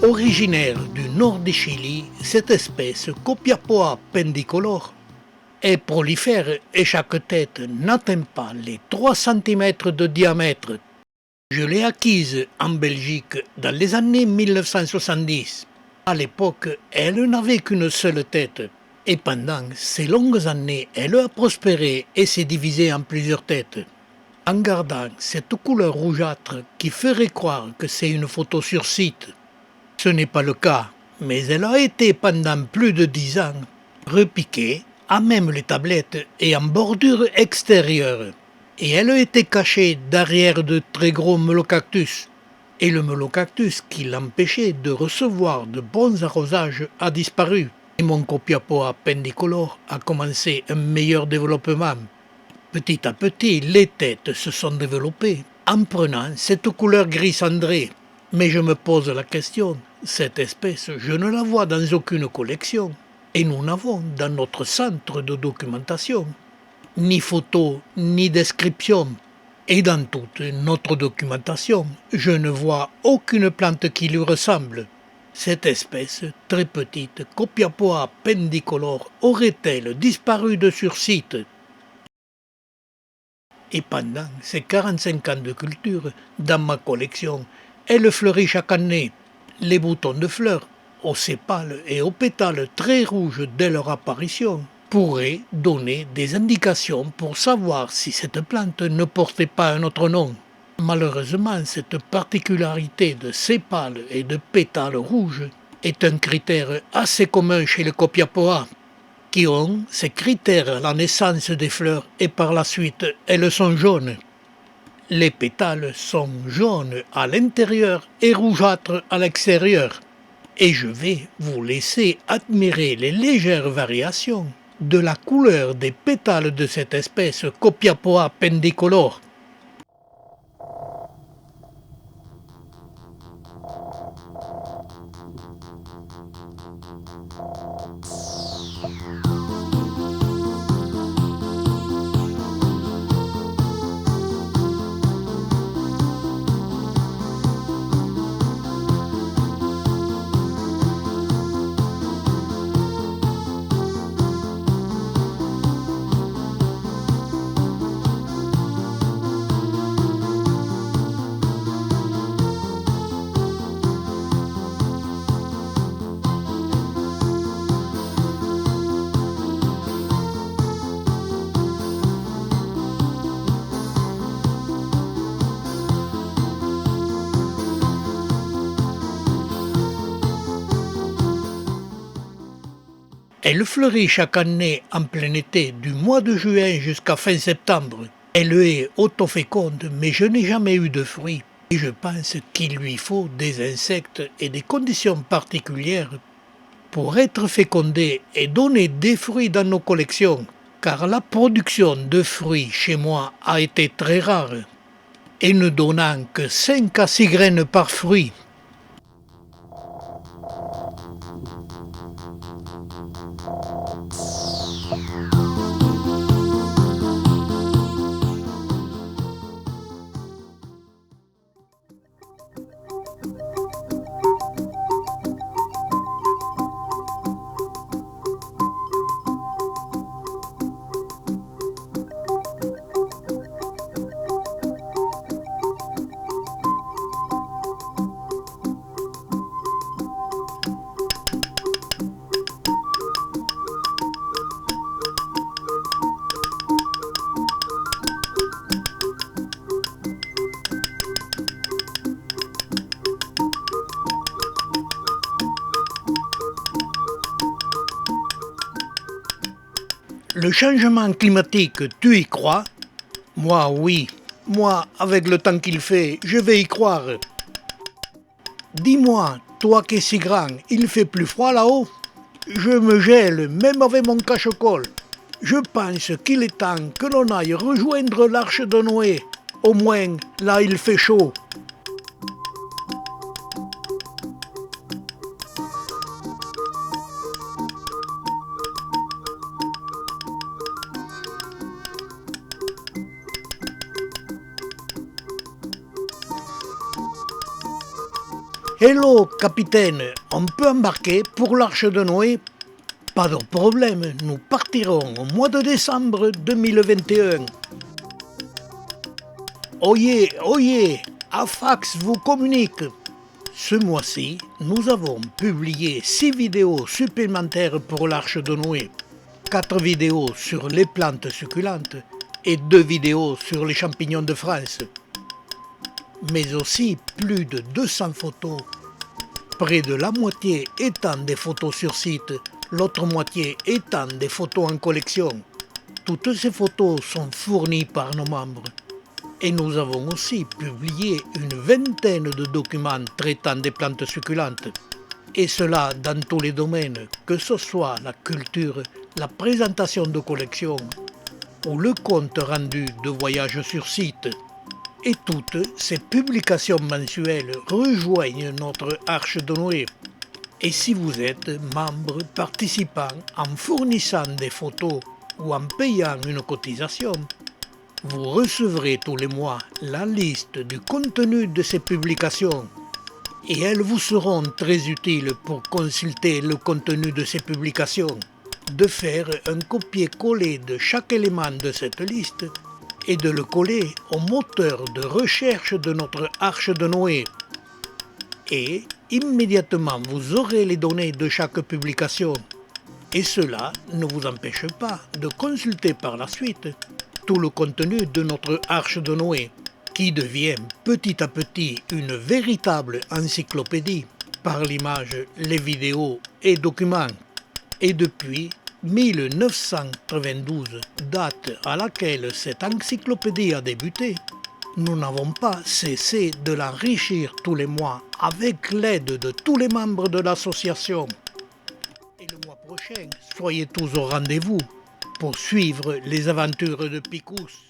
Originaire du nord du Chili, cette espèce Copiapoa pendicolore est prolifère et chaque tête n'atteint pas les 3 cm de diamètre. Je l'ai acquise en Belgique dans les années 1970. À l'époque, elle n'avait qu'une seule tête et pendant ces longues années, elle a prospéré et s'est divisée en plusieurs têtes. En gardant cette couleur rougeâtre qui ferait croire que c'est une photo sur site. Ce n'est pas le cas, mais elle a été pendant plus de 10 ans repiquée à même les tablettes et en bordure extérieure. Et elle a été cachée derrière de très gros melocactus. Et le melocactus qui l'empêchait de recevoir de bons arrosages a disparu. Et mon Copiapoa pendicolore a commencé un meilleur développement. Petit à petit, les têtes se sont développées en prenant cette couleur gris cendré. Mais je me pose la question, cette espèce, je ne la vois dans aucune collection. Et nous n'avons dans notre centre de documentation ni photo, ni description. Et dans toute notre documentation, je ne vois aucune plante qui lui ressemble. Cette espèce, très petite, Copiapoa pendicolore, aurait-elle disparu de sur site? Et pendant ces 45 ans de culture, dans ma collection, elle fleurit chaque année. Les boutons de fleurs, aux sépales et aux pétales très rouges dès leur apparition, pourraient donner des indications pour savoir si cette plante ne portait pas un autre nom. Malheureusement, cette particularité de sépales et de pétales rouges est un critère assez commun chez les Copiapoa, qui ont ces critères à la naissance des fleurs et par la suite elles sont jaunes. Les pétales sont jaunes à l'intérieur et rougeâtres à l'extérieur. Et je vais vous laisser admirer les légères variations de la couleur des pétales de cette espèce Copiapoa pendicolore. Elle fleurit chaque année en plein été, du mois de juin jusqu'à fin septembre. Elle est autoféconde, mais je n'ai jamais eu de fruits. Et je pense qu'il lui faut des insectes et des conditions particulières pour être fécondée et donner des fruits dans nos collections. Car la production de fruits chez moi a été très rare, et ne donnant que 5 à 6 graines par fruit. Le changement climatique, tu y crois? Moi, oui. Moi, avec le temps qu'il fait, je vais y croire. Dis-moi, toi qui es si grand, il fait plus froid là-haut? Je me gèle, même avec mon cache-col. Je pense qu'il est temps que l'on aille rejoindre l'arche de Noé. Au moins, là, il fait chaud. Hello, capitaine, on peut embarquer pour l'Arche de Noé? Pas de problème, nous partirons au mois de décembre 2021. Oyez, oyez, Afax vous communique. Ce mois-ci, nous avons publié 6 vidéos supplémentaires pour l'Arche de Noé, 4 vidéos sur les plantes succulentes et 2 vidéos sur les champignons de France, mais aussi plus de 200 photos, près de la moitié étant des photos sur site, l'autre moitié étant des photos en collection. Toutes ces photos sont fournies par nos membres. Et nous avons aussi publié une vingtaine de documents traitant des plantes succulentes. Et cela dans tous les domaines, que ce soit la culture, la présentation de collections ou le compte rendu de voyage sur site. Et toutes ces publications mensuelles rejoignent notre Arche de Noé. Et si vous êtes membre participant en fournissant des photos ou en payant une cotisation, vous recevrez tous les mois la liste du contenu de ces publications et elles vous seront très utiles pour consulter le contenu de ces publications, de faire un copier-coller de chaque élément de cette liste et de le coller au moteur de recherche de notre Arche de Noé. Et immédiatement vous aurez les données de chaque publication. Et cela ne vous empêche pas de consulter par la suite tout le contenu de notre Arche de Noé, qui devient petit à petit une véritable encyclopédie par l'image, les vidéos et documents. Et depuis 1992, date à laquelle cette encyclopédie a débuté, nous n'avons pas cessé de l'enrichir tous les mois avec l'aide de tous les membres de l'association. Et le mois prochain, soyez tous au rendez-vous pour suivre les aventures de Picous.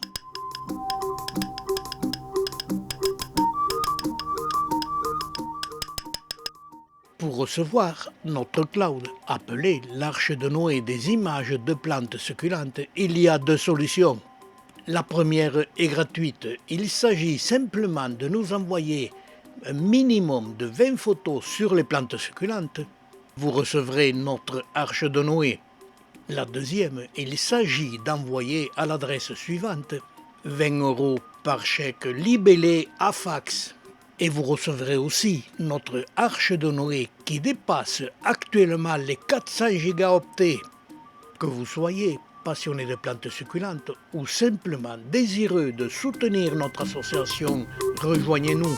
Pour recevoir notre cloud appelé l'Arche de Noé des images de plantes succulentes, il y a 2 solutions. La première est gratuite. Il s'agit simplement de nous envoyer un minimum de 20 photos sur les plantes succulentes. Vous recevrez notre Arche de Noé. La deuxième, il s'agit d'envoyer à l'adresse suivante 20 € par chèque libellé à fax. Et vous recevrez aussi notre Arche de Noé qui dépasse actuellement les 400 gigaoctets. Que vous soyez passionné de plantes succulentes ou simplement désireux de soutenir notre association, rejoignez-nous.